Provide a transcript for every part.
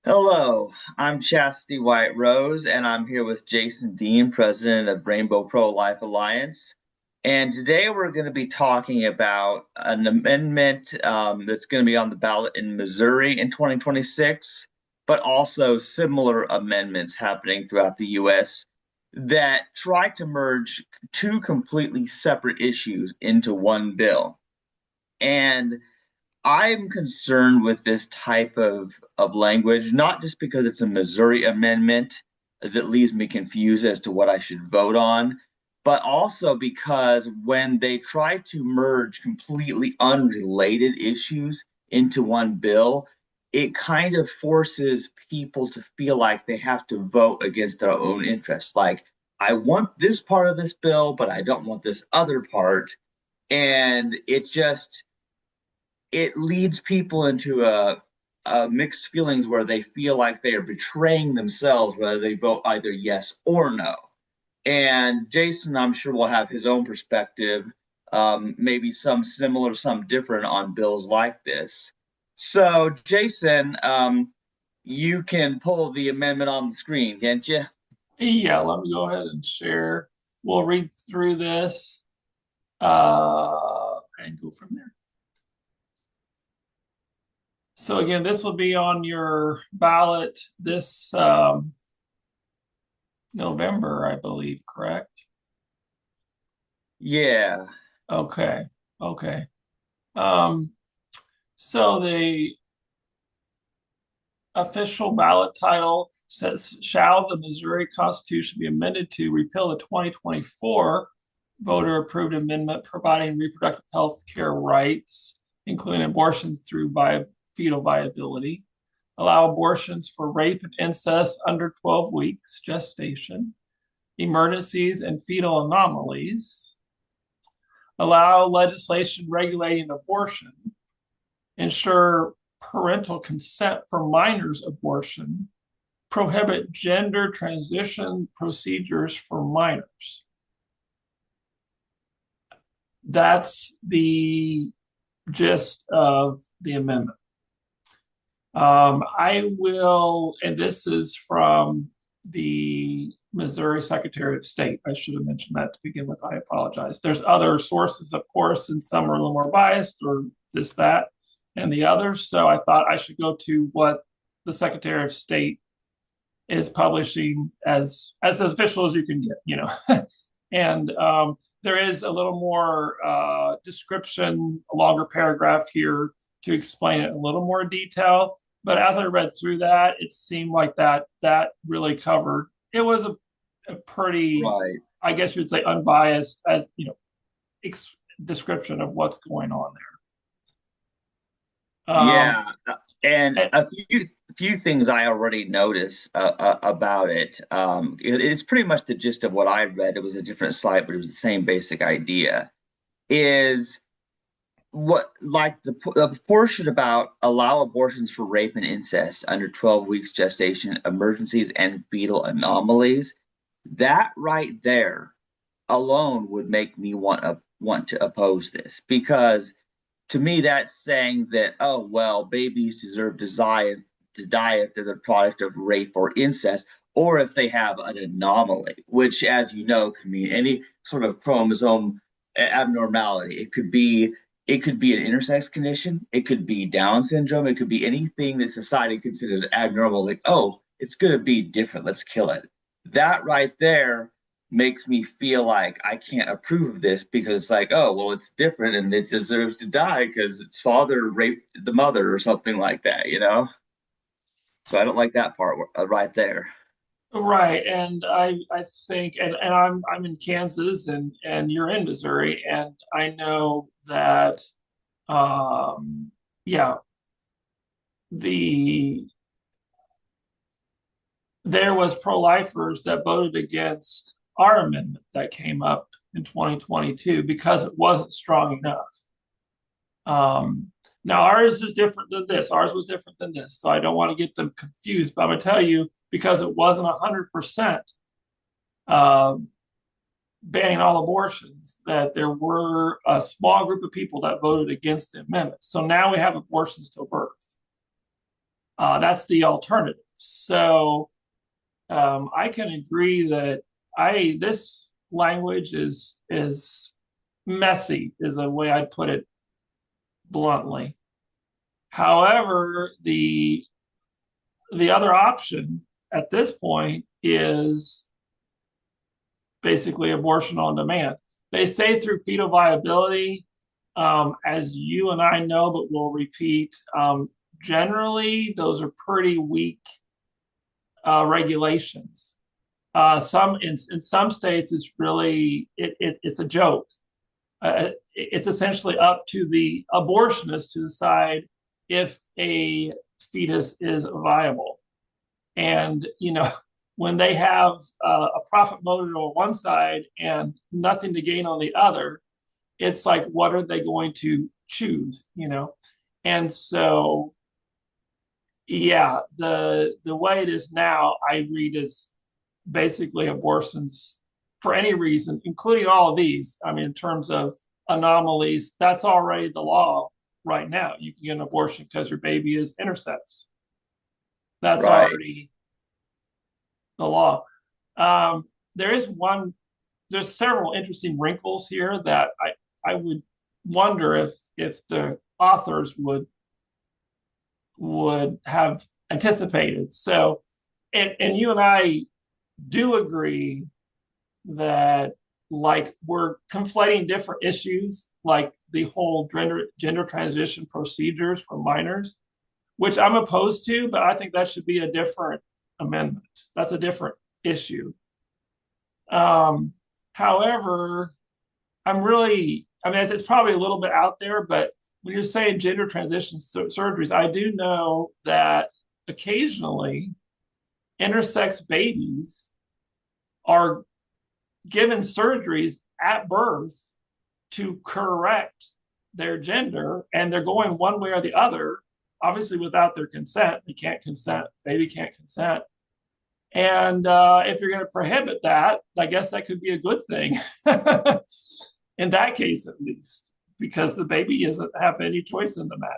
Hello, I'm Chastity White Rose, and I'm here with Jason Dean, president of Rainbow Pro Life Alliance. And today we're going to be talking about an amendment that's going to be on the ballot in Missouri in 2026, but also similar amendments happening throughout the U.S. that try to merge two completely separate issues into one bill. And I'm concerned with this type of language, not just because it's a Missouri amendment that leaves me confused as to what I should vote on, but also because when they try to merge completely unrelated issues into one bill, it kind of forces people to feel like they have to vote against their own interests. Like, I want this part of this bill, but I don't want this other part. And it leads people into a mixed feelings where they feel like they are betraying themselves, whether they vote either yes or no. And Jason, I'm sure, will have his own perspective, maybe some similar, some different on bills like this. So, Jason, you can pull the amendment on the screen, can't you? Yeah, let me go ahead and share. We'll read through this and go from there. So again, this will be on your ballot this November, I believe, correct? Yeah. Okay, okay. Um, so the official ballot title says, "Shall the Missouri Constitution be amended to repeal the 2024 voter approved amendment providing reproductive health care rights, including abortions through fetal viability, allow abortions for rape and incest under 12 weeks gestation, emergencies and fetal anomalies, allow legislation regulating abortion, ensure parental consent for minors' abortion, prohibit gender transition procedures for minors." That's the gist of the amendment. I will, and this is from the Missouri Secretary of State. I should have mentioned that to begin with. I apologize. There's other sources, of course, and some are a little more biased or this, that, and the others. So I thought I should go to what the Secretary of State is publishing as official as you can get, and there is a little more description, a longer paragraph here to explain it in a little more detail. But as I read through that, it seemed like that really covered. It was a pretty, Right. I guess you'd say, unbiased, as description of what's going on there. Yeah, and And a few things I already noticed about it. It's pretty much the gist of what I read. It was a different site, but it was the same basic idea. Is what like the portion about allow abortions for rape and incest under 12 weeks gestation, emergencies, and fetal anomalies. That right there alone would make me want to oppose this because to me that's saying that, oh well, babies deserve to die if they're the product of rape or incest, or if they have an anomaly, which, as you know, can mean any sort of chromosome abnormality. It could be an intersex condition, it could be Down syndrome, it could be anything that society considers abnormal, like, oh, it's going to be different, let's kill it. That right there makes me feel like I can't approve of this because it's like, oh, well, it's different and it deserves to die because its father raped the mother or something like that. So I don't like that part right there. right, and I think, and I'm in Kansas, and you're in Missouri, and I know that yeah, the there was pro-lifers that voted against our amendment that came up in 2022 because it wasn't strong enough. Now ours is different than this. Ours was different than this, so I don't want to get them confused. But I'm gonna tell you, because it wasn't 100% uh, banning all abortions, that there were a small group of people that voted against the amendment. So now we have abortions till birth. That's the alternative. So I can agree that I this language is messy, is a way I'd put it bluntly. However, the other option at this point is basically abortion on demand. They say through fetal viability, as you and I know, but we'll repeat. Generally, those are pretty weak regulations. Some in some states, it's really it's a joke. It's essentially up to the abortionist to decide if a fetus is viable. And when they have a profit motive on one side and nothing to gain on the other, it's like, what are they going to choose? And so, yeah, the way it is now, I read is basically abortions for any reason, including all of these. I mean, in terms of anomalies, that's already the law right now. You can get an abortion because your baby is intersex. That's Right. already the law. Um, there is one. There's several interesting wrinkles here that I would wonder if the authors would have anticipated. So, and you and I do agree that like we're conflating different issues, like the whole gender transition procedures for minors, which I'm opposed to, but I think that should be a different amendment. That's a different issue. Um, However, I mean, it's probably a little bit out there, but when you're saying gender transition surgeries, I do know that occasionally intersex babies are given surgeries at birth to correct their gender, and they're going one way or the other, obviously without their consent. They can't consent, baby can't consent. And if you're going to prohibit that, I guess that could be a good thing in that case, at least, because the baby doesn't have any choice in the matter.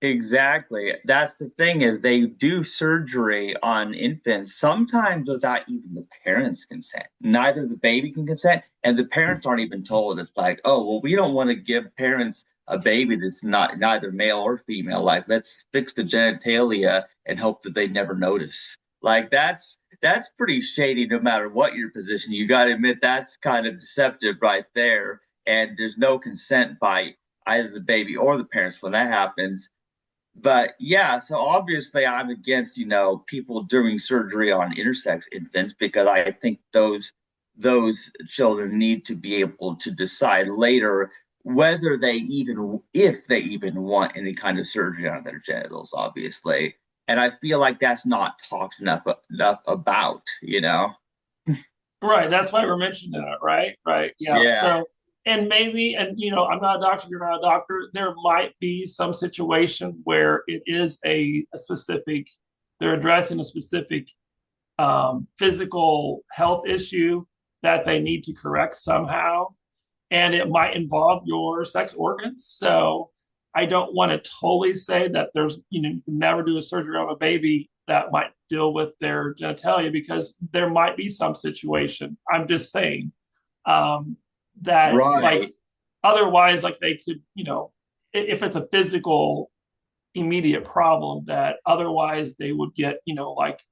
Exactly. That's the thing is they do surgery on infants sometimes without even the parents' consent. Neither the baby can consent, and the parents aren't even told. It's like, oh, well, we don't want to give parents a baby that's not neither male or female. Like, let's fix the genitalia and hope that they never notice. Like that's pretty shady no matter what your position. You got to admit that's kind of deceptive right there. And there's no consent by either the baby or the parents when that happens. But yeah, so obviously I'm against, people doing surgery on intersex infants because I think those children need to be able to decide later whether they even if they even want any kind of surgery on their genitals, obviously. And I feel like that's not talked enough about. Right. That's why we're mentioning it. Right. Right. Yeah. Yeah. So, and maybe, and I'm not a doctor, you're not a doctor. There might be some situation where it is a specific, they're addressing a specific physical health issue that they need to correct somehow. And it might involve your sex organs. So I don't want to totally say that you can never do a surgery on a baby that might deal with their genitalia because there might be some situation. I'm just saying um, that, like, Right. otherwise, like they could, if it's a physical immediate problem, that otherwise they would get, like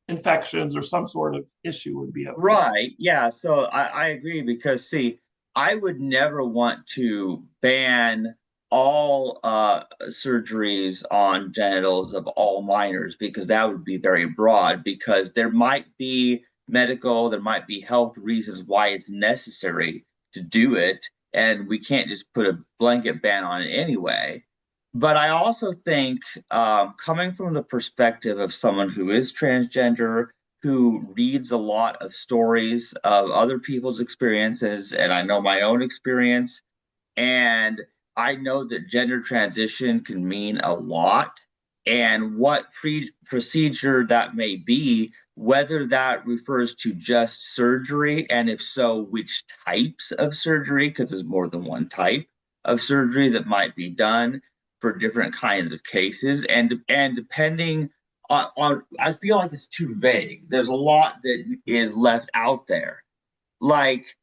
infections or some sort of issue would be okay. Right. Yeah. So I agree because see, I would never want to ban all surgeries on genitals of all minors because that would be very broad because there might be there might be health reasons why it's necessary to do it, and we can't just put a blanket ban on it anyway. But I also think, coming from the perspective of someone who is transgender, who reads a lot of stories of other people's experiences, and I know my own experience, and I know that gender transition can mean a lot, and what procedure that may be, whether that refers to just surgery, and if so, which types of surgery, because there's more than one type of surgery that might be done for different kinds of cases, and depending on I feel like it's too vague. There's a lot that is left out there. Like,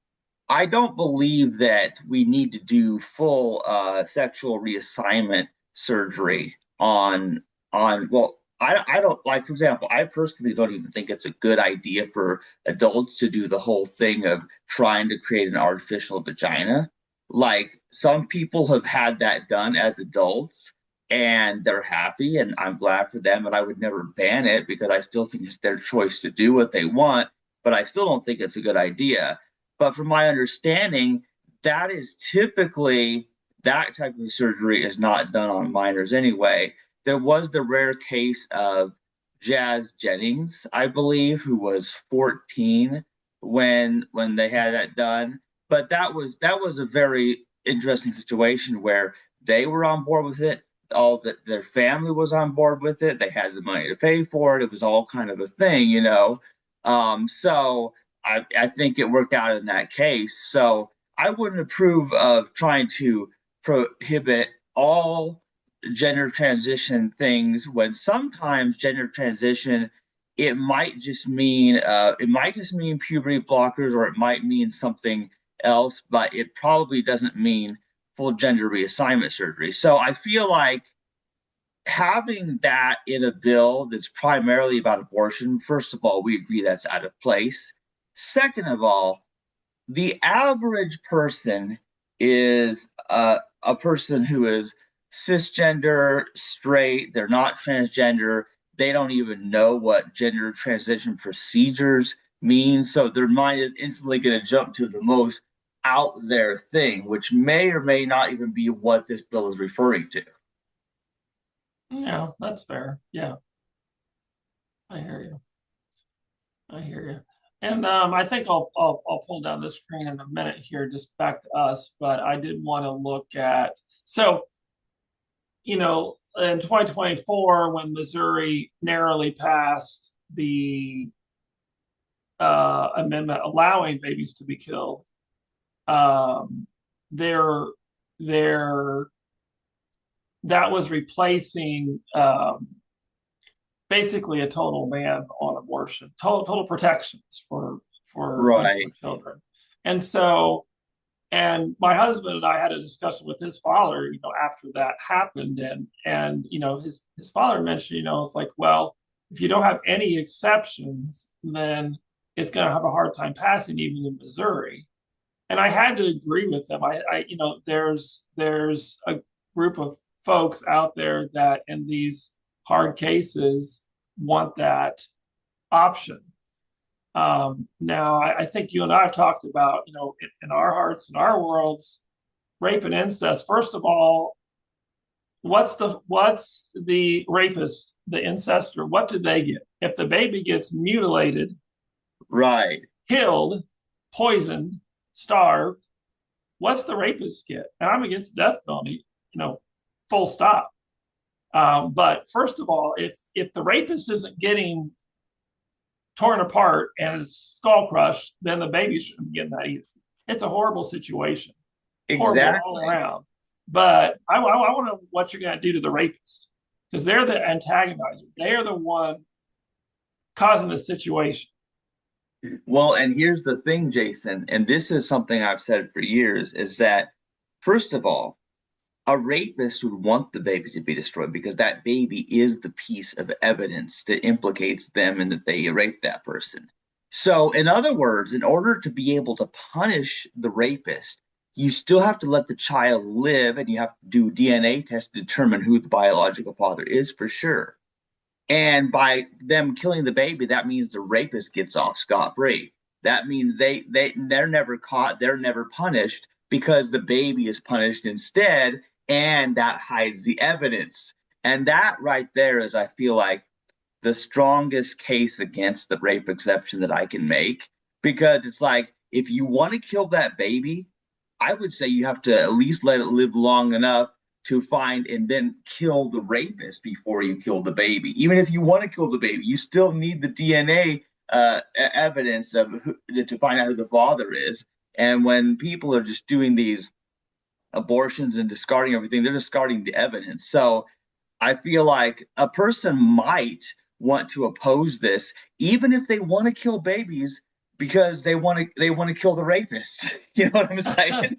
I don't believe that we need to do full sexual reassignment surgery on well, I don't, like, for example, I personally don't even think it's a good idea for adults to do the whole thing of trying to create an artificial vagina. Like, some people have had that done as adults and they're happy, and I'm glad for them, and I would never ban it because I still think it's their choice to do what they want, but I still don't think it's a good idea. But from my understanding, that is typically, that type of surgery is not done on minors anyway. There was the rare case of Jazz Jennings, I believe, who was 14 when they had that done. But that was a very interesting situation where they were on board with it. All that their family was on board with it. They had the money to pay for it. It was all kind of a thing, you know. So I think it worked out in that case. So I wouldn't approve of trying to prohibit all gender transition things when sometimes gender transition, it might just mean puberty blockers, or it might mean something else, but it probably doesn't mean full gender reassignment surgery. So I feel like having that in a bill that's primarily about abortion, first of all, we agree that's out of place. Second of all, the average person is a person who is cisgender, straight, they're not transgender, they don't even know what gender transition procedures mean. So their mind is instantly going to jump to the most out there thing, which may or may not even be what this bill is referring to. Yeah, that's fair. Yeah, I hear you. I hear you. And I think I'll pull down the screen in a minute here, just back to us. But I did want to look at, so in 2024 when Missouri narrowly passed the amendment allowing babies to be killed, um, there there that was replacing basically a total ban on abortion, total protections for Right. children. And so, and my husband and I had a discussion with his father, after that happened, and his father mentioned, it's like, well, if you don't have any exceptions, then it's going to have a hard time passing even in Missouri. And I had to agree with them. There's a group of folks out there that in these hard cases want that option. Now, I think you and I have talked about, in our hearts and our worlds, rape and incest. First of all, what's the rapist, the incestor? What do they get if the baby gets mutilated, Right. killed, poisoned, starved? What's the rapist get? And I'm against the death penalty, full stop. But first of all, if the rapist isn't getting torn apart and his skull crushed, then the baby shouldn't be getting that either. It's a horrible situation, horrible all Exactly. around. But I want to know what you're going to do to the rapist, because they're the antagonizer. They are the one causing the situation. Well, and here's the thing, Jason, and this is something I've said for years, is that first of all, a rapist would want the baby to be destroyed because that baby is the piece of evidence that implicates them and that they raped that person. So, in other words, in order to be able to punish the rapist, you still have to let the child live and you have to do DNA tests to determine who the biological father is for sure. And by them killing the baby, that means the rapist gets off scot-free. That means they're never caught, they're never punished because the baby is punished instead, and that hides the evidence. And that right there is, I feel like, the strongest case against the rape exception that I can make, because it's like, if you want to kill that baby, I would say you have to at least let it live long enough to find and then kill the rapist before you kill the baby. Even if you want to kill the baby, you still need the DNA evidence to find out who the father is. And when people are just doing these abortions and discarding everything. They're discarding the evidence. So I feel like a person might want to oppose this, even if they want to kill babies because they want to kill the rapists. You know what I'm saying?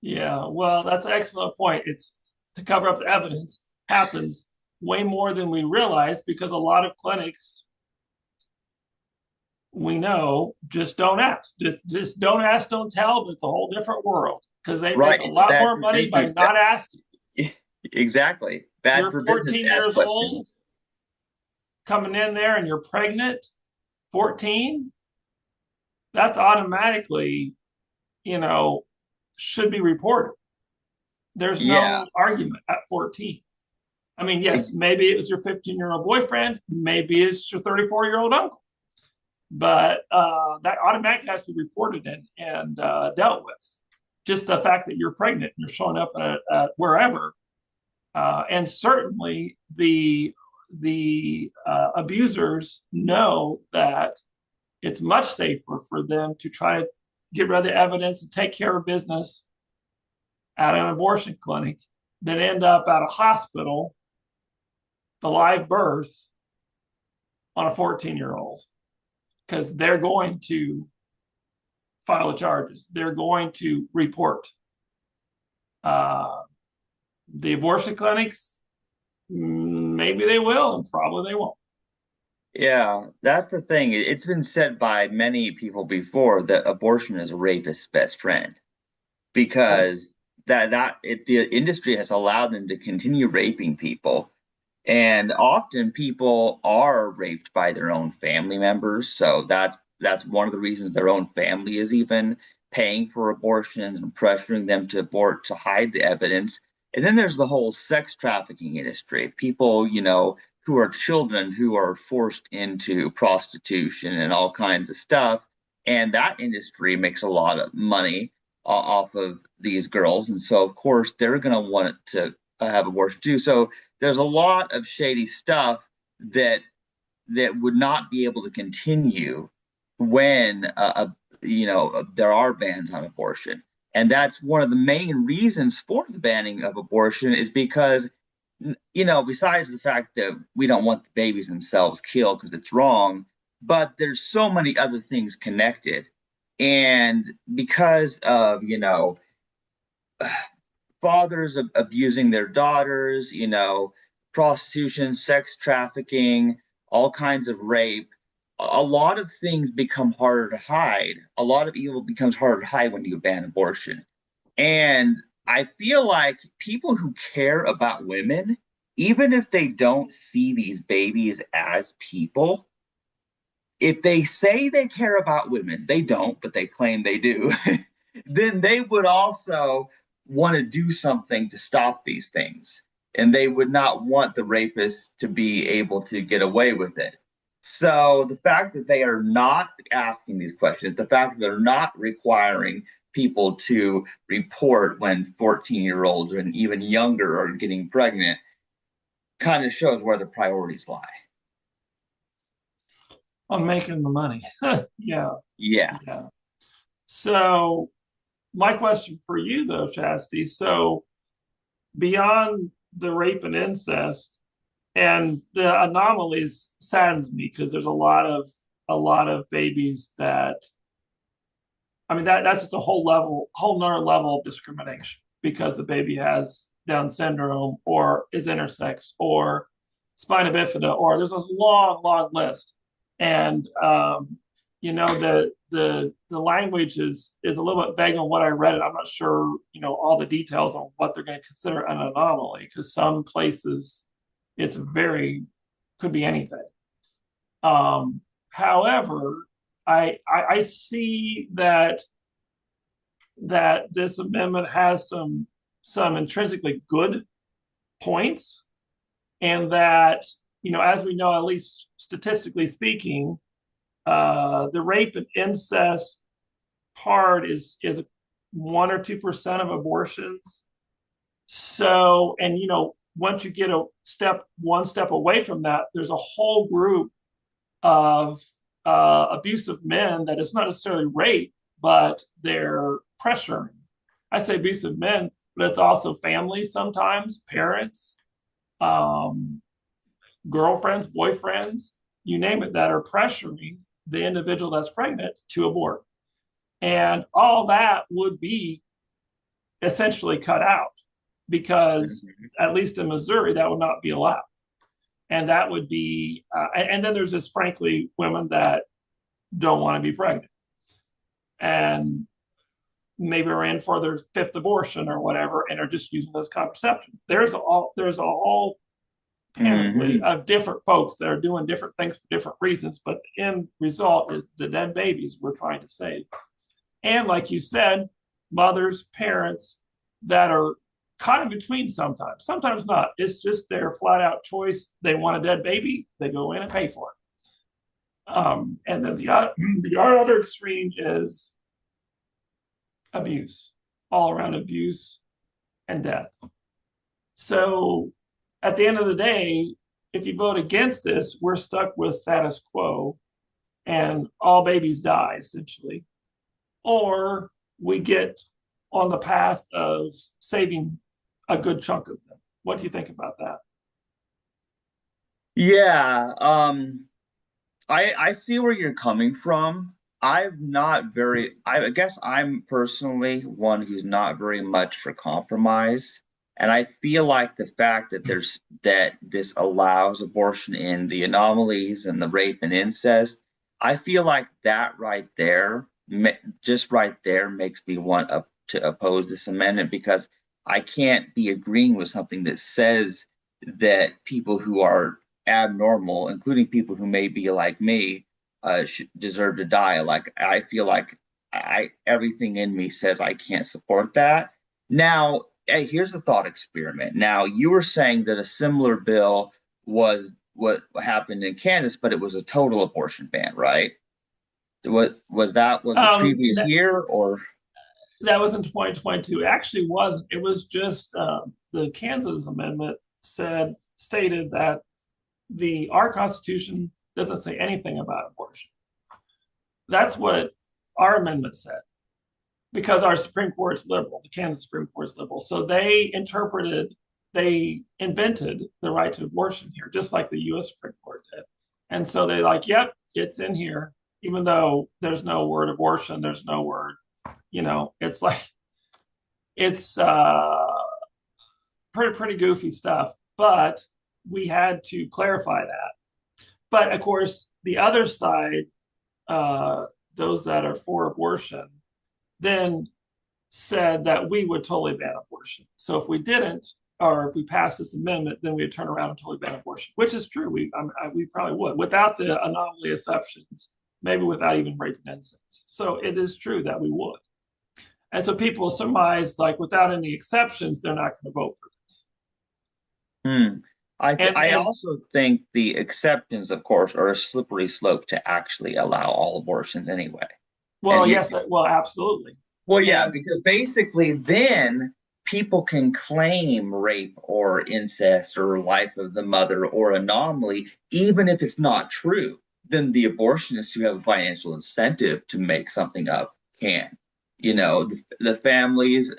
Yeah, well, that's an excellent point. It's to cover up the evidence happens way more than we realize because a lot of clinics we know just don't ask. Just don't ask, don't tell, but it's a whole different world because they make Right. a It's lot bad more for money by business. not asking. Exactly. Bad You're for business 14 to ask years old questions. coming in there and you're pregnant, 14, that's automatically, you know, should be reported. There's Yeah. no argument at 14. I mean, yes, maybe it was your 15-year-old boyfriend, maybe it's your 34-year-old uncle, but that automatically has to be reported and dealt with. Just the fact that you're pregnant and you're showing up at wherever, and certainly the abusers know that it's much safer for them to try to get rid of the evidence and take care of business at an abortion clinic than end up at a hospital, the live birth on a 14-year-old, because they're going to file the charges. They're going to report. Uh, the abortion clinics, maybe they will, and probably they won't. Yeah, that's the thing. It's been said by many people before that abortion is a rapist's best friend Oh, because the industry has allowed them to continue raping people. And often people are raped by their own family members. So that's one of the reasons their own family is even paying for abortions and pressuring them to abort to hide the evidence. And then there's the whole sex trafficking industry. People, who are children who are forced into prostitution and all kinds of stuff. And that industry makes a lot of money off of these girls. And so, of course, they're going to want to have abortion too. So there's a lot of shady stuff that would not be able to continue when there are bans on abortion. And that's one of the main reasons for the banning of abortion is because besides the fact that we don't want the babies themselves killed because it's wrong, but there's so many other things connected. And because of, fathers abusing their daughters, prostitution, sex trafficking, all kinds of rape. A lot of things become harder to hide. A lot of evil becomes harder to hide when you ban abortion. And I feel like people who care about women, even if they don't see these babies as people, if they say they care about women, they don't, but they claim they do, then they would also want to do something to stop these things. And they would not want the rapists to be able to get away with it. So the fact that they are not asking these questions, the fact that they're not requiring people to report when 14-year-olds and even younger are getting pregnant kind of shows where the priorities lie. I'm making the money. Yeah, Yeah. yeah. So my question for you though, Chastity, so beyond the rape and incest and the anomalies saddens me because there's a lot of babies that, I mean, that's just a whole nother level of discrimination because the baby has Down syndrome or is intersex or spina bifida, or there's a long, long list. And the language is a little bit vague on what I read, and I'm not sure, all the details on what they're going to consider an anomaly, because some places it's very could be anything. However, I see that this amendment has some intrinsically good points, and that, as we know, at least statistically speaking, the rape and incest part is 1 or 2% of abortions. So, and once you get one step away from that, there's a whole group of abusive men that it's not necessarily rape, but they're pressuring. I say abusive men, but it's also families sometimes, parents, um, girlfriends, boyfriends, you name it, that are pressuring the individual that's pregnant to abort. And all that would be essentially cut out because, Mhm. at least in Missouri, that would not be allowed. And that would be, and then there's just frankly women that don't want to be pregnant and maybe are in for their fifth abortion or whatever and are just using this contraception. There's a whole panoply Mhm. of different folks that are doing different things for different reasons, but the end result is the dead babies we're trying to save. And like you said, mothers, parents that are caught in between sometimes, sometimes not. It's just their flat out choice. They want a dead baby, they go in and pay for it. And then the other extreme is abuse, all around abuse and death. So at the end of the day, if you vote against this, we're stuck with status quo and all babies die essentially. Or we get on the path of saving a good chunk of them. What do you think about that? Yeah, I see where you're coming from. I guess I'm personally one who's not very much for compromise. And I feel like the fact that that this allows abortion in the anomalies and the rape and incest, I feel like that right there, just right there makes me want to oppose this amendment because I can't be agreeing with something that says that people who are abnormal, including people who may be like me, deserve to die. Like I feel like I everything in me says I can't support that. Now, hey, here's a thought experiment. Now, you were saying that a similar bill was what happened in Kansas, but it was a total abortion ban, right? What was that? Was it previous That, year or? that was in 2022. It actually wasn't. It was just the Kansas amendment stated that our Constitution doesn't say anything about abortion. That's what our amendment said because our Supreme Court's liberal, the Kansas Supreme Court's liberal. So they invented the right to abortion here, just like the US Supreme Court did. And so they like, yep, it's in here, even though there's no word abortion, there's no word, it's like, it's pretty goofy stuff, but we had to clarify that. But of course, the other side, uh, those that are for abortion, then said that we would totally ban abortion. So if we didn't, or if we passed this amendment, then we'd turn around and totally ban abortion, which is true. We probably would without the anomaly exceptions, maybe without even rape and incest. So it is true that we would. And so people surmise like without any exceptions, they're not going to vote for this. Hmm. I And also think the exceptions, of course, are a slippery slope to actually allow all abortions anyway. And well, you, yes, well, absolutely. well, yeah, And because basically then people can claim rape or incest or life of the mother or anomaly, even if it's not true. Then the abortionists who have a financial incentive to make something up can. The families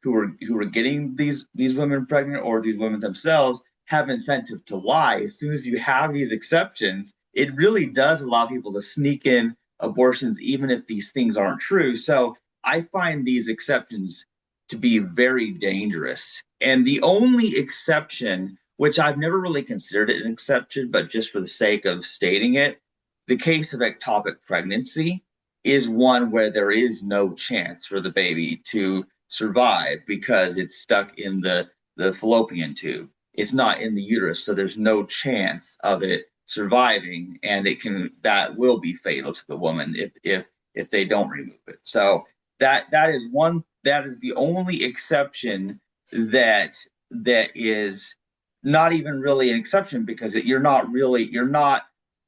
who are getting these women pregnant or these women themselves have incentive to lie. As soon as you have these exceptions, it really does allow people to sneak in abortions, even if these things aren't true. So I find these exceptions to be very dangerous. And the only exception, which I've never really considered it an exception, but just for the sake of stating it, the case of ectopic pregnancy is one where there is no chance for the baby to survive because it's stuck in the fallopian tube. It's not in the uterus, so there's no chance of it surviving, and that will be fatal to the woman if they don't remove it. So that is the only exception that is not even really an exception because you're not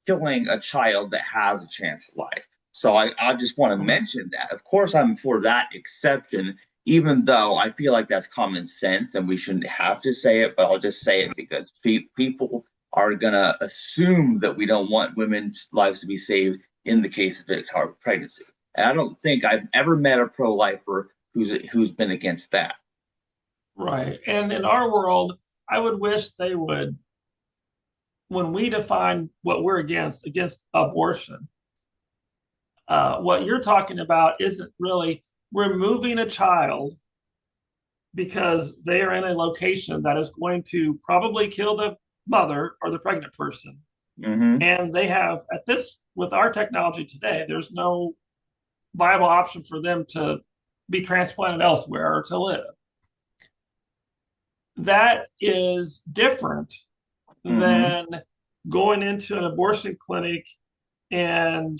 killing a child that has a chance at life. So I just want to mention that. Of course, I'm for that exception, even though I feel like that's common sense and we shouldn't have to say it, but I'll just say it because people are going to assume that we don't want women's lives to be saved in the case of ectopic pregnancy. And I don't think I've ever met a pro lifer who's been against that. Right. And in our world, I would wish they would, when we define what we're against abortion, what you're talking about isn't really removing a child because they are in a location that is going to probably kill the mother or the pregnant person. Hmm. And they have, at this, with our technology today, there's no viable option for them to be transplanted elsewhere or to live. That is different Hmm. than going into an abortion clinic and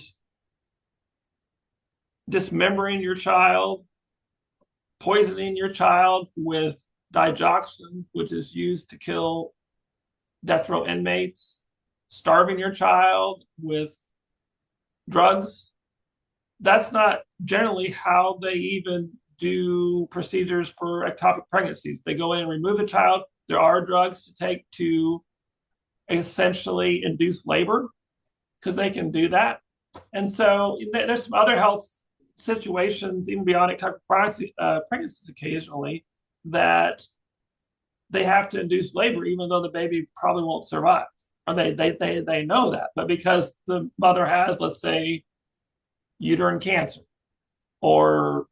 dismembering your child, poisoning your child with digoxin, which is used to kill death row inmates, starving your child with drugs. That's not generally how they even do procedures for ectopic pregnancies. They go in and remove the child. There are drugs to take to essentially induce labor because they can do that. And so there's some other health situations, even beyond ectopic pregnancies occasionally, that they have to induce labor, even though the baby probably won't survive. Or they know that. But because the mother has, let's say, uterine cancer or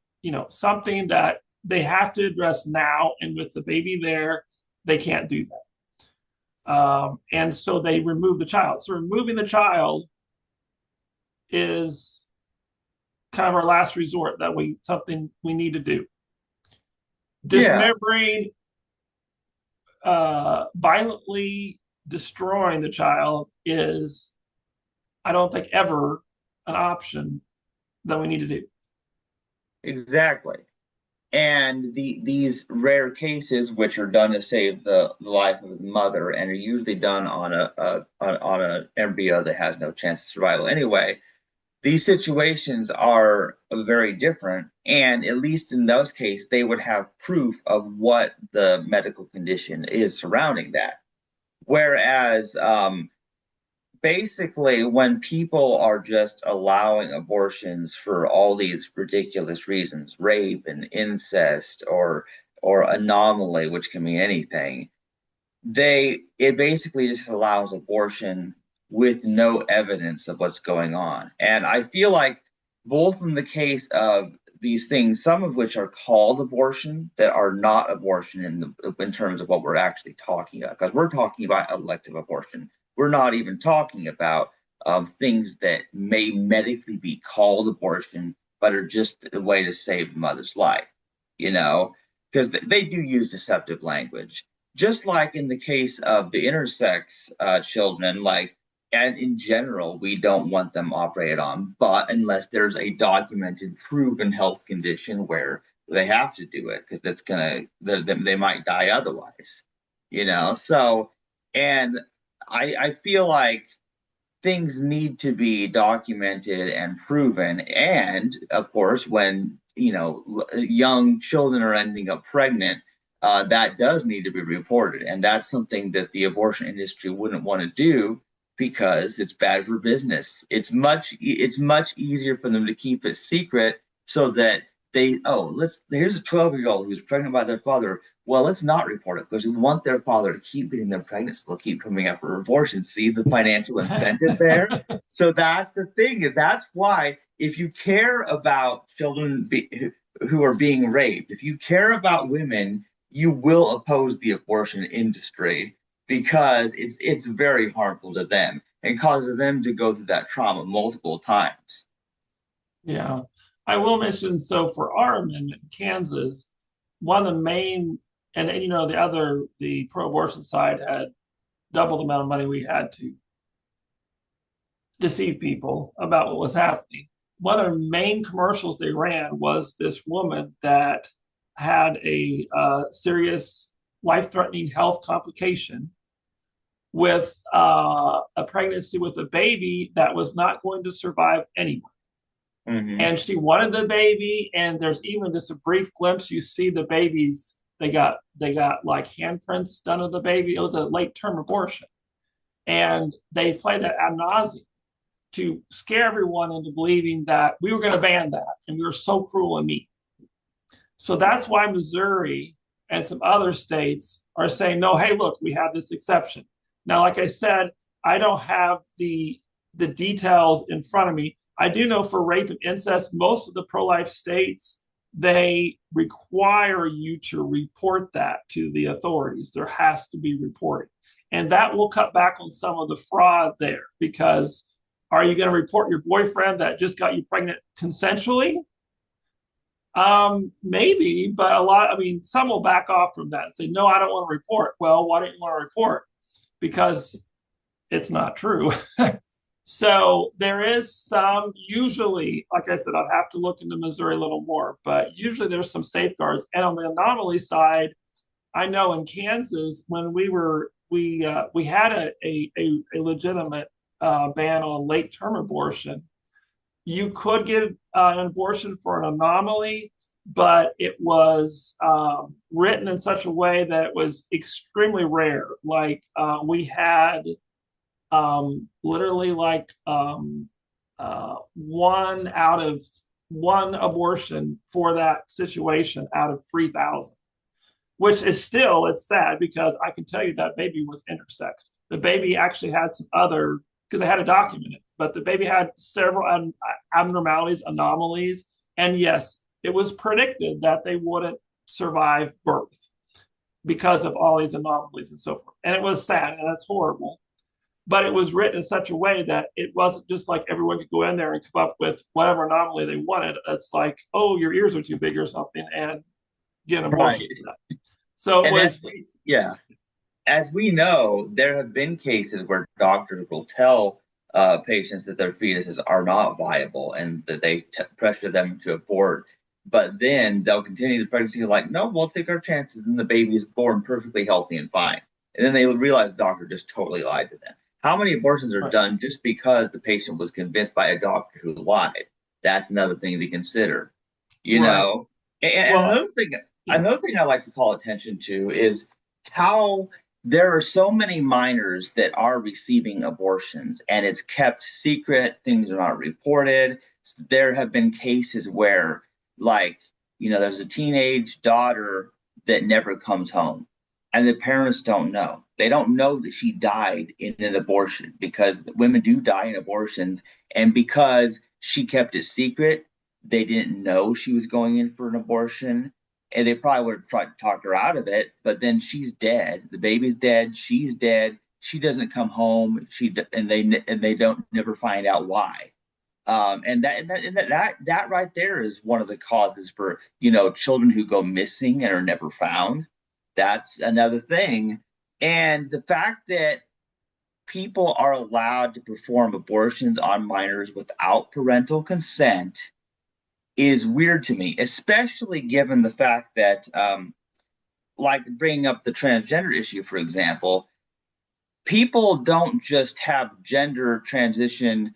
something that they have to address now, and with the baby there, they can't do that. And so they remove the child. So removing the child is kind of our last resort that we something we need to do. Yeah, Dismembering, violently destroying the child is, I don't think, ever an option that we need to do. exactly. And these rare cases, which are done to save the life of the mother, and are usually done on a embryo that has no chance of survival anyway, these situations are very different. And at least in those cases, they would have proof of what the medical condition is surrounding that. Whereas basically, when people are just allowing abortions for all these ridiculous reasons, rape and incest or anomaly, which can mean anything, it basically just allows abortion with no evidence of what's going on. And I feel like both in the case of these things, some of which are called abortion, that are not abortion in terms of what we're actually talking about, because we're talking about elective abortion. We're not even talking about things that may medically be called abortion, but are just a way to save the mother's life, you know, because they do use deceptive language, just like in the case of the intersex children, like, and in general, we don't want them operated on, but unless there's a documented, proven health condition where they have to do it because that's gonna, they might die otherwise, you know. So, and I feel like things need to be documented and proven, and of course, when young children are ending up pregnant, that does need to be reported, and that's something that the abortion industry wouldn't want to do because it's bad for business. It's much easier for them to keep it secret so that here's a 12-year-old who's pregnant by their father. Well, let's not report it because we want their father to keep getting them pregnant, so they'll keep coming up for abortion. See the financial incentive there? So that's the thing, is that's why if you care about who are being raped, if you care about women, you will oppose the abortion industry because it's very harmful to them and causes them to go through that trauma multiple times. Yeah. I will mention, so for our amendment in Kansas, one of the main, and the pro-abortion side had double the amount of money we had to deceive people about what was happening. One of the main commercials they ran was this woman that had a serious life-threatening health complication with a pregnancy with a baby that was not going to survive anyway. Mm-hmm. And she wanted the baby, and there's even just a brief glimpse. You see the babies, they got like handprints done of the baby. It was a late term abortion, and they played that ad nauseum to scare everyone into believing that we were going to ban that, and we were so cruel and mean. So that's why Missouri and some other states are saying, no, hey, look, we have this exception. Now, like I said, I don't have the details in front of me. I do know for rape and incest, most of the pro-life states, they require you to report that to the authorities. There has to be reporting. And that will cut back on some of the fraud there because are you going to report your boyfriend that just got you pregnant consensually? Maybe, but I mean, some will back off from that and say, no, I don't want to report. Well, why don't you want to report? Because it's not true. So there is some, usually, like I said, I'd have to look into Missouri a little more, but usually there's some safeguards. And on the anomaly side, I know in Kansas, when we had a legitimate ban on late term abortion, you could get an abortion for an anomaly, but it was written in such a way that it was extremely rare. Like we had literally like one abortion for that situation out of 3,000, which is still, it's sad because I can tell you that baby was intersex. The baby actually had some other, because I had to document it, but the baby had several abnormalities, anomalies. And yes, it was predicted that they wouldn't survive birth because of all these anomalies and so forth. And it was sad and that's horrible. But it was written in such a way that it wasn't just like everyone could go in there and come up with whatever anomaly they wanted. It's like, oh, your ears are too big or something, and get an abortion Right. for that. So it And was, yeah, as we know, there have been cases where doctors will tell patients that their fetuses are not viable and that they pressure them to abort. But then they'll continue the pregnancy like, no, we'll take our chances, and the baby is born perfectly healthy and fine. And then they realize the doctor just totally lied to them. How many abortions are right, done just because the patient was convinced by a doctor who lied? That's another thing to consider, you right. know. And Well, yeah, another thing I like to call attention to is how there are so many minors that are receiving abortions and it's kept secret. Things are not reported. There have been cases where, like, there's a teenage daughter that never comes home and the parents don't know. They don't know that she died in an abortion because women do die in abortions. And because she kept it secret, they didn't know she was going in for an abortion, and they probably would have tried to talk her out of it. But then she's dead. The baby's dead. She's dead. She doesn't come home. And they don't never find out why. And that right there is one of the causes for children who go missing and are never found. That's another thing. And the fact that people are allowed to perform abortions on minors without parental consent is weird to me, especially given the fact that, like bringing up the transgender issue, for example, people don't just have gender transition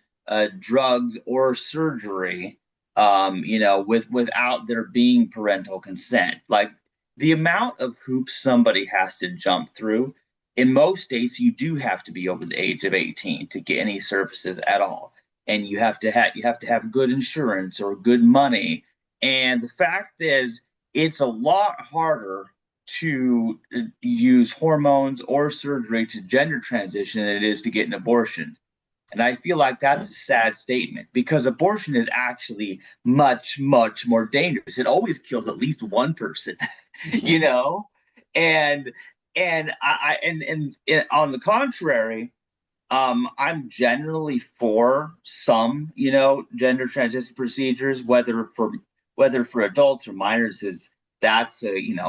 drugs or surgery, without there being parental consent. Like the amount of hoops somebody has to jump through. In most states, you do have to be over the age of 18 to get any services at all, and you have to have good insurance or good money. And the fact is, it's a lot harder to use hormones or surgery to gender transition than it is to get an abortion. And I feel like that's a sad statement because abortion is actually much, much more dangerous. It always kills at least one person, you know? And and on the contrary, I'm generally for some, gender transition procedures, whether for adults or minors, is that's an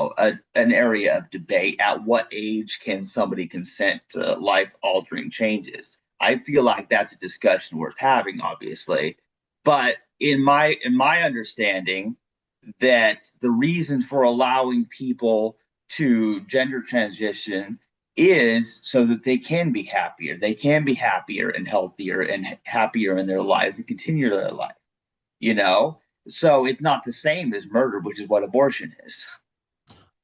area of debate. At what age can somebody consent to life altering changes? I feel like that's a discussion worth having, obviously. But in my understanding, that the reason for allowing people to gender transition is so that they can be happier. They can be happier and healthier and happier in their lives and continue their life, you know? So it's not the same as murder, which is what abortion is.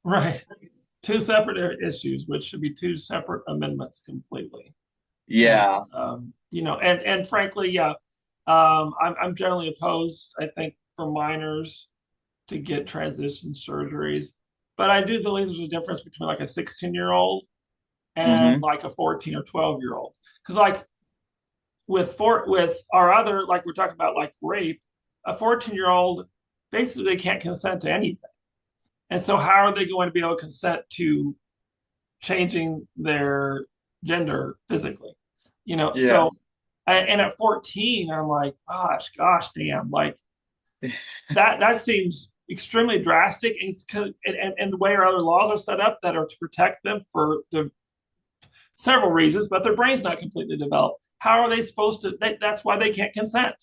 right. Two separate issues, which should be two separate amendments completely. And Yeah. and frankly, yeah, I'm generally opposed. I think for minors, to get transition surgeries. But I do believe there's a difference between like a 16-year-old and Hmm. like a 14 or 12-year-old. Because like with our other, like we're talking about like rape, a 14-year-old basically can't consent to anything. And so how are they going to be able to consent to changing their gender physically? Yeah. So and at 14, I'm like, gosh, damn, like that seems extremely drastic. And, and the way our other laws are set up that are to protect them for the several reasons, but their brain's not completely developed. How are they supposed to? That's why they can't consent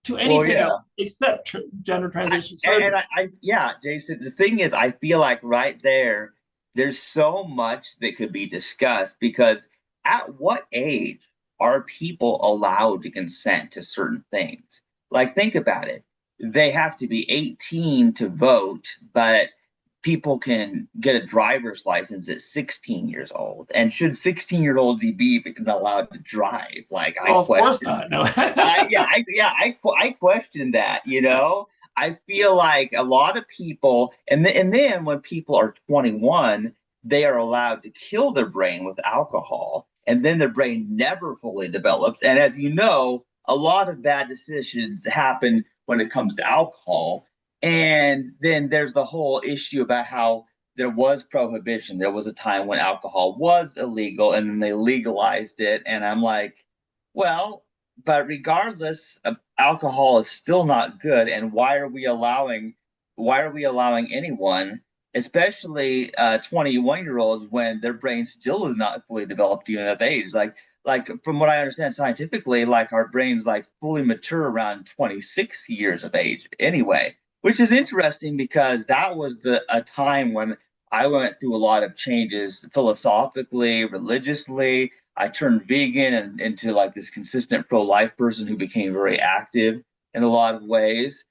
to Well, anything yeah. else except gender I, transition and surgery. yeah, Jason, the thing is, I feel like right there, there's so much that could be discussed because at what age are people allowed to consent to certain things? Like, think about it. They have to be 18 to vote, but people can get a driver's license at 16 years old. And should 16-year-olds be even allowed to drive? Like, I Well, of course question. not. No. I question that. I feel like a lot of people, and then when people are 21, they are allowed to kill their brain with alcohol, and then their brain never fully develops. And as you know, a lot of bad decisions happen when it comes to alcohol. And then there's the whole issue about how there was prohibition. There was a time when alcohol was illegal, and then they legalized it. And I'm like, well, but regardless, alcohol is still not good. And why are we allowing anyone, especially 21-year-olds, when their brain still is not fully developed even at that age? Like from what I understand scientifically, like our brains like fully mature around 26 years of age anyway, which is interesting because that was the a time when I went through a lot of changes philosophically, religiously. I turned vegan and into like this consistent pro-life person who became very active in a lot of ways.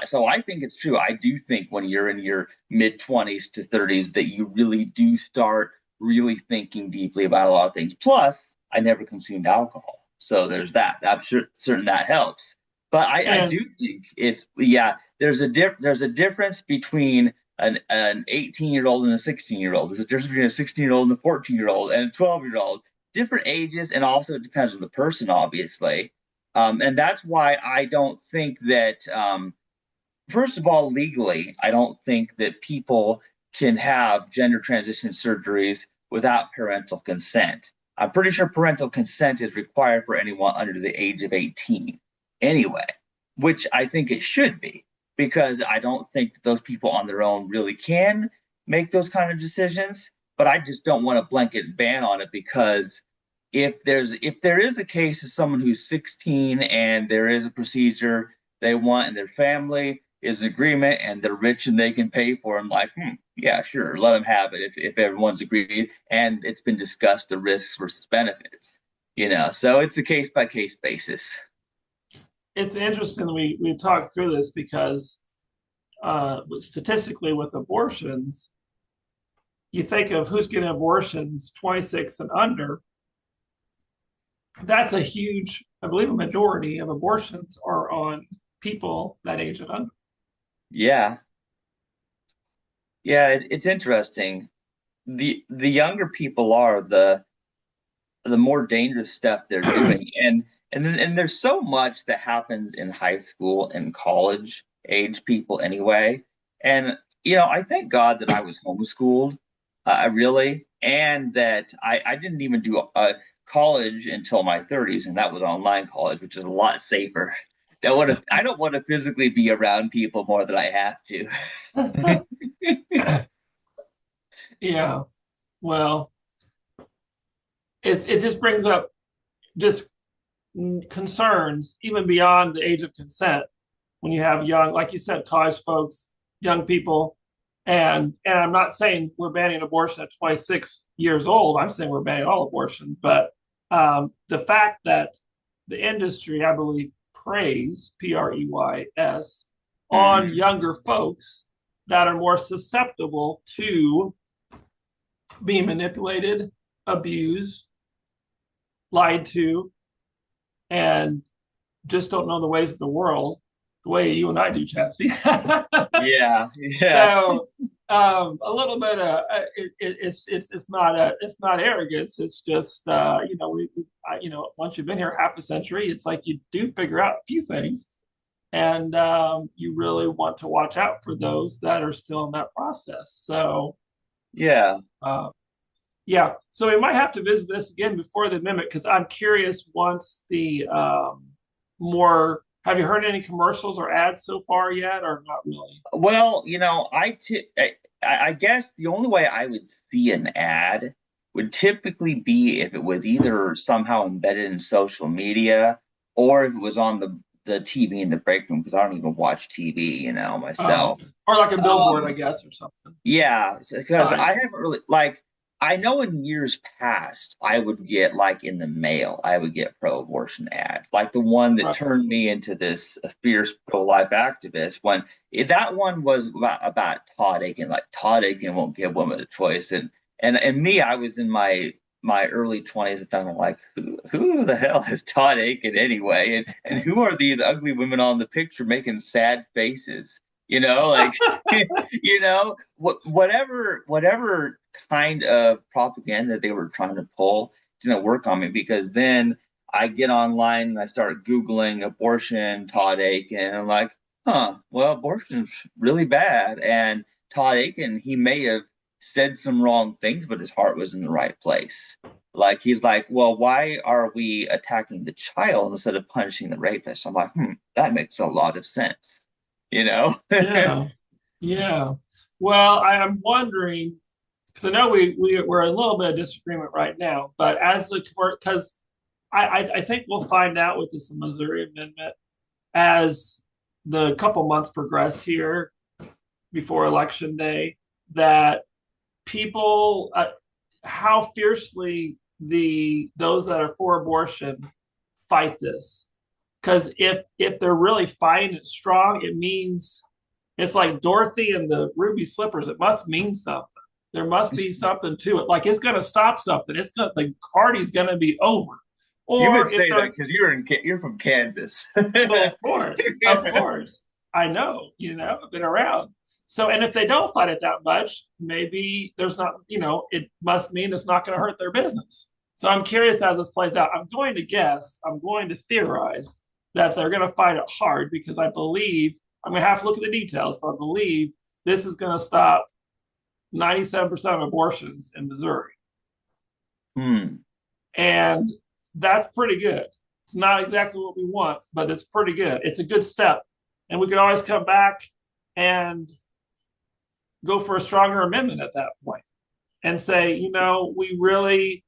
So I think it's true. I do think when you're in your mid 20s to 30s that you really do start really thinking deeply about a lot of things. Plus, I never consumed alcohol. So there's that. I'm sure certain that helps. But I And do think it's yeah, there's a difference between an 18-year-old and a 16-year-old. There's a difference between a 16-year-old and a 14-year-old and a 12-year-old. Different ages, and also it depends on the person, obviously. And that's why I don't think that, first of all, legally, I don't think that people can have gender transition surgeries without parental consent. I'm pretty sure parental consent is required for anyone under the age of 18 anyway, which I think it should be, because I don't think that those people on their own really can make those kind of decisions. But I just don't want a blanket ban on it, because if there is a case of someone who's 16 and there is a procedure they want and their family is in agreement and they're rich and they can pay for them, like, yeah, sure, let them have it if everyone's agreed and it's been discussed, the risks versus benefits. So it's a case by case basis. it's interesting we talked through this because statistically with abortions, you think of who's getting abortions 26 and under. That's a huge, I believe, a majority of abortions are on people that age and under. Yeah, yeah, it's interesting. The younger people are, the more dangerous stuff they're doing. And there's so much that happens in high school and college age people anyway. And I thank God that I was homeschooled. I really, and that I didn't even do a college until my 30s, and that was online college, which is a lot safer. I don't want to physically be around people more than I have to. Yeah. Well, it just brings up just concerns even beyond the age of consent when you have young, like you said, college folks, young people, and I'm not saying we're banning abortion at 26 years old. I'm saying we're banning all abortion, but the fact that the industry, I believe, preys on Mhm. younger folks that are more susceptible to being manipulated, abused, lied to, and just don't know the ways of the world. the way you and I do, Chastity. Yeah, yeah, So a little bit of it's not arrogance. It's just once you've been here half a century, it's like you do figure out a few things, and you really want to watch out for those that are still in that process. So yeah. uh, yeah, so we might have to visit this again before the amendment because I'm curious. Once the more, have you heard any commercials or ads so far yet, or not really? Well, I guess the only way I would see an ad would typically be if it was either somehow embedded in social media or if it was on the TV in the break room because I don't even watch TV, Oh, myself. okay. Or like a billboard, I Um, guess, or something. Yeah, because Right. I haven't really like I know in years past I would get like in the mail I would get pro-abortion ads like the one that Right. turned me into this fierce pro-life activist when that one was about Todd Aiken like Todd Aiken won't give women a choice and me I was in my early 20s at the time I'm like who the hell is Todd Aiken anyway and who are these ugly women on the picture making sad faces like whatever kind of propaganda they were trying to pull didn't work on me because then I get online and I start Googling abortion, Todd Aiken, and I'm like, well, abortion's really bad. And Todd Aiken, he may have said some wrong things, but his heart was in the right place. Like he's like, well, why are we attacking the child instead of punishing the rapist? I'm like, that makes a lot of sense, you know? Yeah. Yeah. Well, I'm wondering because I know we're a little bit of disagreement right now, but as the because I think we'll find out with this Missouri amendment as the couple months progress here before election day that people how fiercely the those that are for abortion fight this because if they're really fighting it strong it means it's like Dorothy and the ruby slippers it must mean something there must be something to it like it's going to stop something it's going the party's going to be over You would or if say that they're because you're from Kansas. well, of course, I know, I've been around. So, and if they don't fight it that much, maybe there's not, it must mean it's not going to hurt their business. So I'm curious as this plays out. I'm going to theorize that they're going to fight it hard because I believe, I'm going to have to look at the details, but I believe this is going to stop 97% of abortions in Missouri. Hmm. And that's pretty good. It's not exactly what we want, but it's pretty good. It's a good step. And we could always come back and go for a stronger amendment at that point and say, we really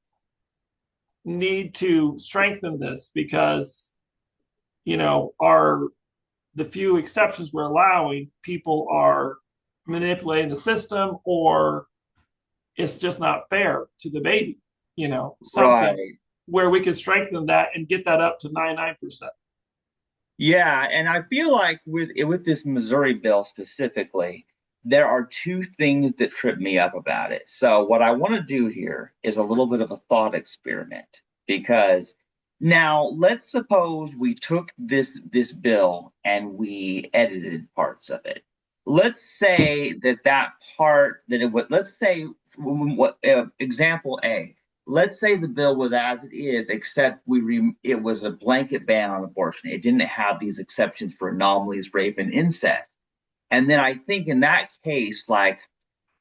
need to strengthen this because, our the few exceptions we're allowing, people are manipulating the system or it's just not fair to the baby, something Right. where we could strengthen that and get that up to 99%. Yeah, and I feel like with this Missouri bill specifically, there are two things that trip me up about it. So what I want to do here is a little bit of a thought experiment because now let's suppose we took this bill and we edited parts of it. Let's say that part that it would let's say what example A, let's say the bill was as it is, except it was a blanket ban on abortion. It didn't have these exceptions for anomalies, rape, and incest. And then I think in that case, like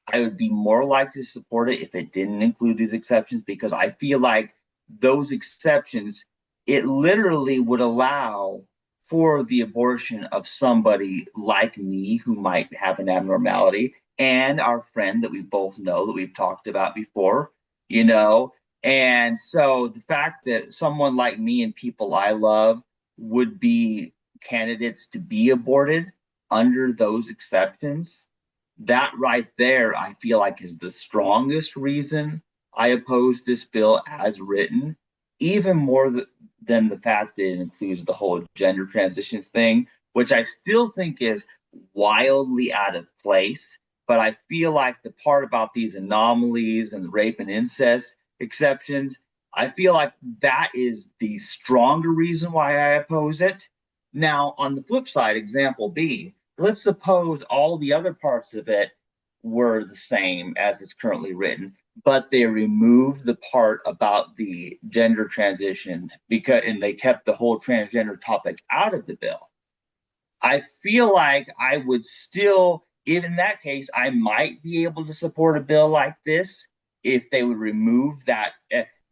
I would be more likely to support it if it didn't include these exceptions because I feel like those exceptions, it literally would allow for the abortion of somebody like me who might have an abnormality and our friend that we both know that we've talked about before, you know. And so the fact that someone like me and people I love would be candidates to be aborted under those exceptions, that right there, I feel like is the strongest reason I oppose this bill as written, even more than the fact that it includes the whole gender transitions thing, which I still think is wildly out of place. But I feel like the part about these anomalies and the rape and incest exceptions, I feel like that is the stronger reason why I oppose it Now, on the flip side, example B, let's suppose all the other parts of it were the same as it's currently written, but they removed the part about the gender transition because and they kept the whole transgender topic out of the bill. I feel like I would still, even in that case, I might be able to support a bill like this if they would remove that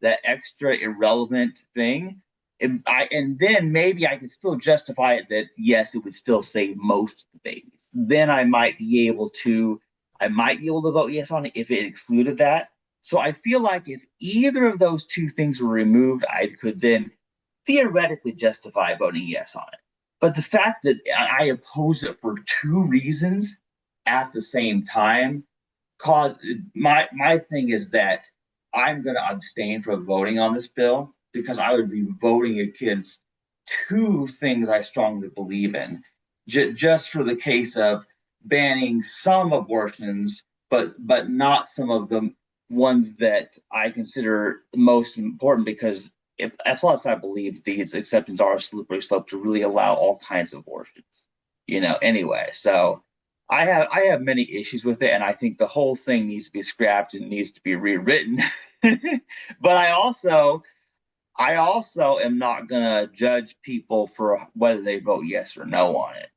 extra irrelevant thing. And then maybe I could still justify it that yes, it would still save most of the babies. Then I might be able to vote yes on it if it excluded that. So I feel like if either of those two things were removed, I could then theoretically justify voting yes on it. But the fact that I oppose it for two reasons at the same time cause my thing is that I'm going to abstain from voting on this bill because I would be voting against two things I strongly believe in, just for the case of banning some abortions, but not some of the ones that I consider most important because plus I believe these exceptions are a slippery slope to really allow all kinds of abortions. Anyway, so I have many issues with it, and I think the whole thing needs to be scrapped and needs to be rewritten. But I also am not gonna judge people for whether they vote yes or no on it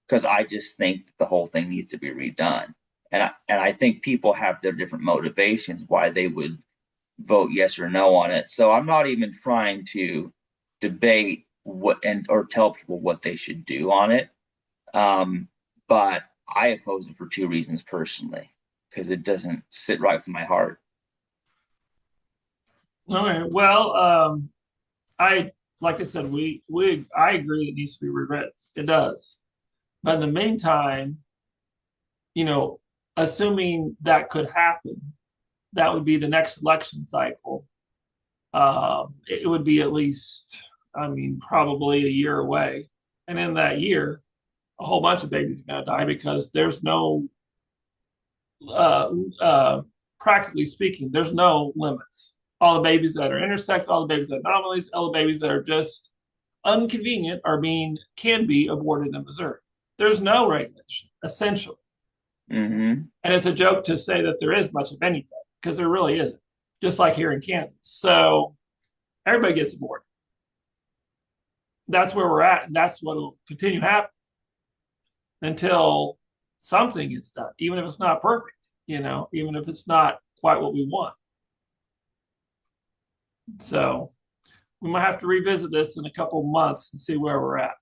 because I just think the whole thing needs to be redone. And I think people have their different motivations why they would vote yes or no on it. So I'm not even trying to debate what and or tell people what they should do on it. But I oppose it for two reasons personally, because it doesn't sit right with my heart. Okay. Well, I like I said, we I agree it needs to be rewritten. It does. But in the meantime, you know, assuming that could happen, that would be the next election cycle. It would be at least, I mean, probably a year away. And in that year, a whole bunch of babies are going to die because there's no, uh, uh, practically speaking, there's no limits. All the babies that are intersex, all the babies that are anomalies, all the babies that are just inconvenient are can be aborted in Missouri. There's no regulation, essentially. Mm-hmm. And it's a joke to say that there is much of anything because there really isn't, just like here in Kansas. So everybody gets aborted. That's where we're at. And that's what will continue happening until something gets done, even if it's not perfect, even if it's not quite what we want. So we might have to revisit this in a couple of months and see where we're at.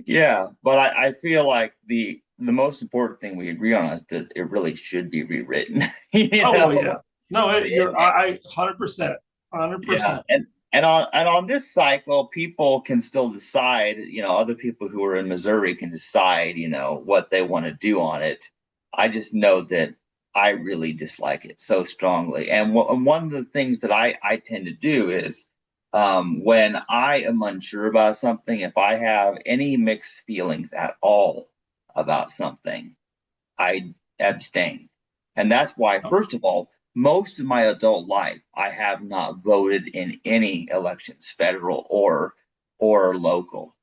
Yeah, but I feel like the most important thing we agree on is that it really should be rewritten. you Oh, well, know, yeah. No, you're, and, 100%, yeah, 100%. and on this cycle, people can still decide. Other people who are in Missouri can decide. What they want to do on it. I just know that I really dislike it so strongly. And one of the things that I tend to do is when I am unsure about something, if I have any mixed feelings at all about something, I abstain. And that's why, Oh, first of all, most of my adult life, I have not voted in any elections, federal or local.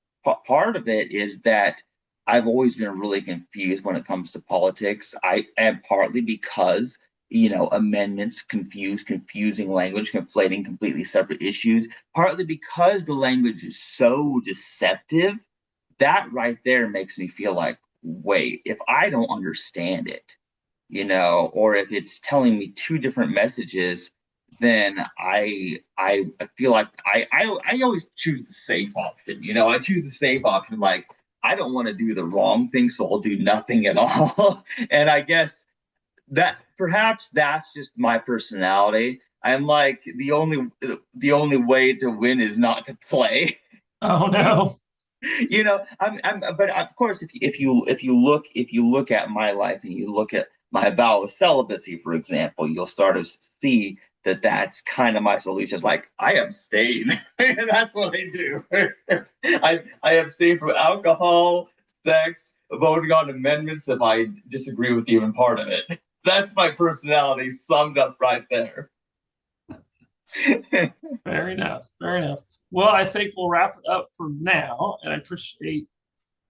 Part of it is that I've always been really confused when it comes to politics. And partly because amendments confusing language, conflating completely separate issues. Partly because the language is so deceptive. That right there makes me feel like, wait, if I don't understand it, or if it's telling me two different messages, then I feel like I always choose the safe option. I choose the safe option. Like I don't want to do the wrong thing, so I'll do nothing at all. And I guess that perhaps that's just my personality. I'm like the only way to win is not to play. oh no. But of course, if you look at my life and you look at my vow of celibacy, for example, you'll start to see that that's kind of my solution. It's like I abstain. That's what I do. I abstain from alcohol, sex, voting on amendments if I disagree with even part of it. That's my personality summed up right there. Fair enough. Fair enough. Well, I think we'll wrap it up for now, and I appreciate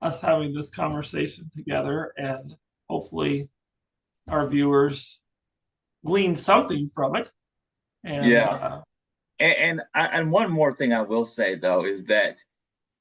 us having this conversation together, and hopefully our viewers glean something from it. And Yeah. And one more thing I will say though is that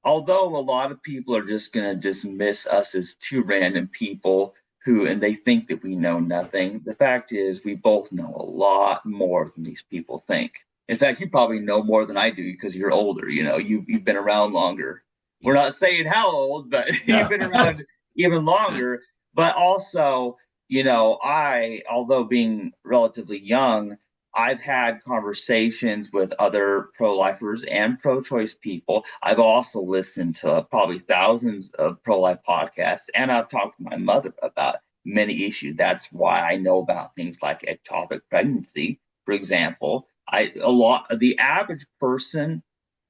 although a lot of people are just going to dismiss us as two random people who and they think that we know nothing, the fact is we both know a lot more than these people think. In fact, you probably know more than I do because you're older. You've been around longer. We're not saying how old, but you've no, been around even longer. But also, I, although being relatively young, I've had conversations with other pro-lifers and pro-choice people. I've also listened to probably thousands of pro-life podcasts, and I've talked to my mother about many issues. That's why I know about things like ectopic pregnancy, for example. The average person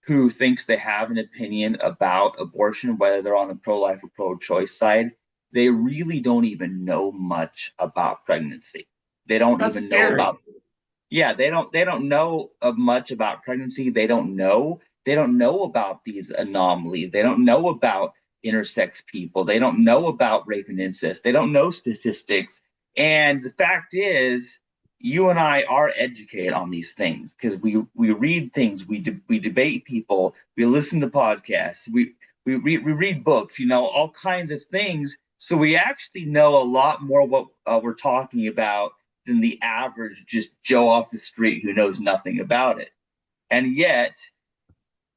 who thinks they have an opinion about abortion, whether they're on the pro-life or pro-choice side, they really don't even know much about pregnancy. They don't that's even know scary. about yeah, they don't know much about pregnancy. They don't know about these anomalies. They don't know about intersex people. They don't know about rape and incest. They don't know statistics. And the fact is, you and I are educated on these things because we read things, we debate people, we listen to podcasts, we read books, all kinds of things. So we actually know a lot more what we're talking about than the average just Joe off the street who knows nothing about it. And yet,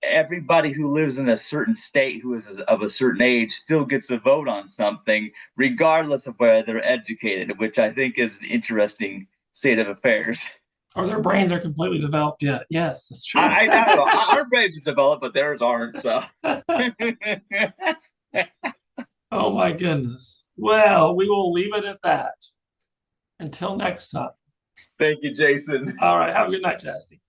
everybody who lives in a certain state who is of a certain age still gets a vote on something, regardless of whether they're educated, which I think is an interesting state of affairs. Or their brains are completely developed yet. Yes, that's true. I know our brains are developed, but theirs aren't. So, Oh my goodness. Well, we will leave it at that. Until next time. thank you, Jason. All right. Have a good night, Chastity.